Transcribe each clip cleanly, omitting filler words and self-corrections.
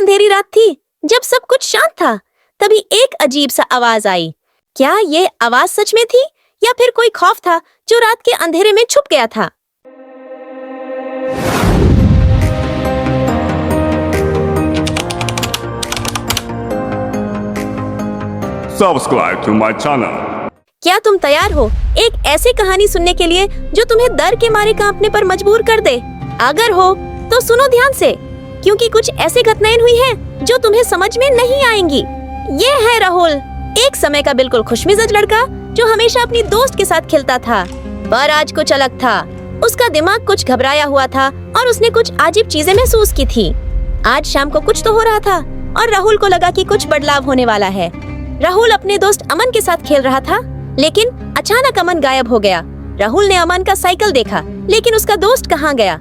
अंधेरी रात थी, जब सब कुछ शांत था, तभी एक अजीब सा आवाज आई। क्या ये आवाज सच में थी या फिर कोई खौफ था जो रात के अंधेरे में छुप गया था? Subscribe to my channel. क्या तुम तैयार हो एक ऐसी कहानी सुनने के लिए जो तुम्हें डर के मारे कांपने पर मजबूर कर दे? अगर हो तो सुनो ध्यान से, क्योंकि कुछ ऐसी घटनाएं हुई हैं जो तुम्हें समझ में नहीं आएंगी। ये है राहुल, एक समय का बिल्कुल खुशमिजाज लड़का जो हमेशा अपनी दोस्त के साथ खेलता था। पर आज कुछ अलग था। उसका दिमाग कुछ घबराया हुआ था और उसने कुछ अजीब चीजें महसूस की थी। आज शाम को कुछ तो हो रहा था और राहुल को लगा कि कुछ बदलाव होने वाला है। राहुल अपने दोस्त अमन के साथ खेल रहा था, लेकिन अचानक अमन गायब हो गया। राहुल ने अमन का साइकिल देखा, लेकिन उसका दोस्त कहाँ गया?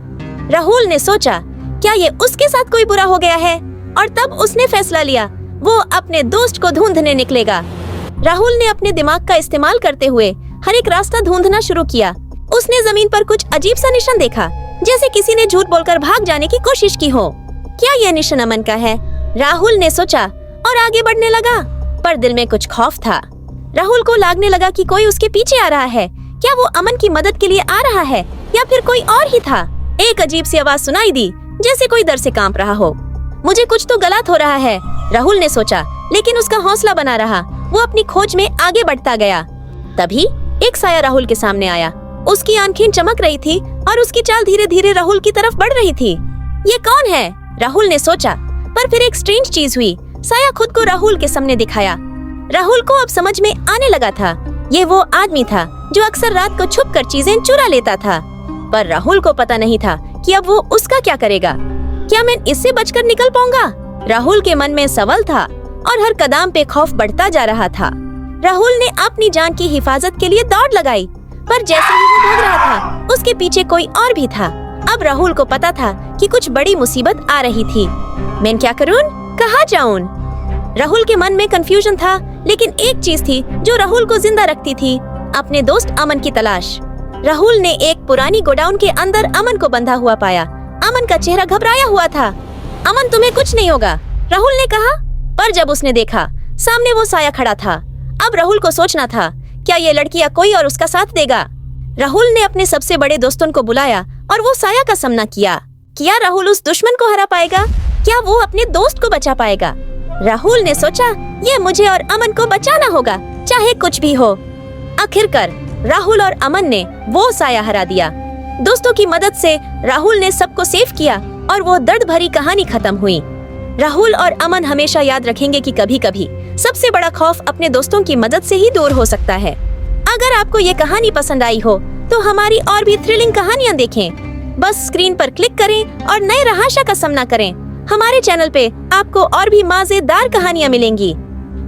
राहुल ने सोचा, क्या ये उसके साथ कोई बुरा हो गया है? और तब उसने फैसला लिया, वो अपने दोस्त को ढूंढने निकलेगा। राहुल ने अपने दिमाग का इस्तेमाल करते हुए हर एक रास्ता ढूंढना शुरू किया। उसने जमीन पर कुछ अजीब सा निशान देखा, जैसे किसी ने झूठ बोलकर भाग जाने की कोशिश की हो। क्या यह निशान अमन का है? राहुल ने सोचा और आगे बढ़ने लगा, पर दिल में कुछ खौफ था। राहुल को लगने लगा कि कोई उसके पीछे आ रहा है। क्या वो अमन की मदद के लिए आ रहा है या फिर कोई और ही था? एक अजीब सी आवाज सुनाई दी, जैसे कोई डर से कांप रहा हो। मुझे कुछ तो गलत हो रहा है, राहुल ने सोचा, लेकिन उसका हौसला बना रहा। वो अपनी खोज में आगे बढ़ता गया। तभी एक साया राहुल के सामने आया। उसकी आंखें चमक रही थी और उसकी चाल धीरे धीरे राहुल की तरफ बढ़ रही थी। ये कौन है? राहुल ने सोचा, पर फिर एक स्ट्रेंज चीज हुई। साया खुद को राहुल के सामने दिखाया। राहुल को अब समझ में आने लगा था, ये वो आदमी था जो अक्सर रात को छुपकर चीजें चुरा लेता था। पर राहुल को पता नहीं था कि अब वो उसका क्या करेगा। क्या मैं इससे बचकर निकल पाऊंगा? राहुल के मन में सवाल था और हर कदम पे खौफ बढ़ता जा रहा था। राहुल ने अपनी जान की हिफाजत के लिए दौड़ लगाई, पर जैसे ही वो भाग रहा था, उसके पीछे कोई और भी था। अब राहुल को पता था कि कुछ बड़ी मुसीबत आ रही थी। मैं क्या करूं? कहाँ जाऊं? राहुल के मन में कंफ्यूजन था, लेकिन एक चीज थी जो राहुल को जिंदा रखती थी, अपने दोस्त अमन की तलाश। राहुल ने एक पुरानी गोडाउन के अंदर अमन को बंधा हुआ पाया। अमन का चेहरा घबराया हुआ था। अमन, तुम्हें कुछ नहीं होगा, राहुल ने कहा। पर जब उसने देखा, सामने वो साया खड़ा था। अब राहुल को सोचना था, क्या ये लड़की या कोई और उसका साथ देगा? राहुल ने अपने सबसे बड़े दोस्तों को बुलाया और वो साया का सामना किया। क्या राहुल उस दुश्मन को हरा पाएगा? क्या वो अपने दोस्त को बचा पाएगा? राहुल ने सोचा, ये मुझे और अमन को बचाना होगा, चाहे कुछ भी हो। आखिरकार राहुल और अमन ने वो साया हरा दिया। दोस्तों की मदद से राहुल ने सबको सेव किया और वो दर्द भरी कहानी खत्म हुई। राहुल और अमन हमेशा याद रखेंगे कि कभी कभी सबसे बड़ा खौफ अपने दोस्तों की मदद से ही दूर हो सकता है। अगर आपको ये कहानी पसंद आई हो तो हमारी और भी थ्रिलिंग कहानियाँ देखें। बस स्क्रीन पर क्लिक करें और नए रहस्य का सामना करें। हमारे चैनल पे आपको और भी मजेदार कहानियाँ मिलेंगी।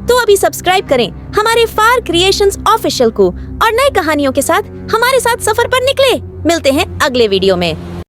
तो अभी सब्सक्राइब करें हमारे फार क्रिएशंस ऑफिशियल को और नए कहानियों के साथ हमारे साथ सफर पर निकले। मिलते हैं अगले वीडियो में।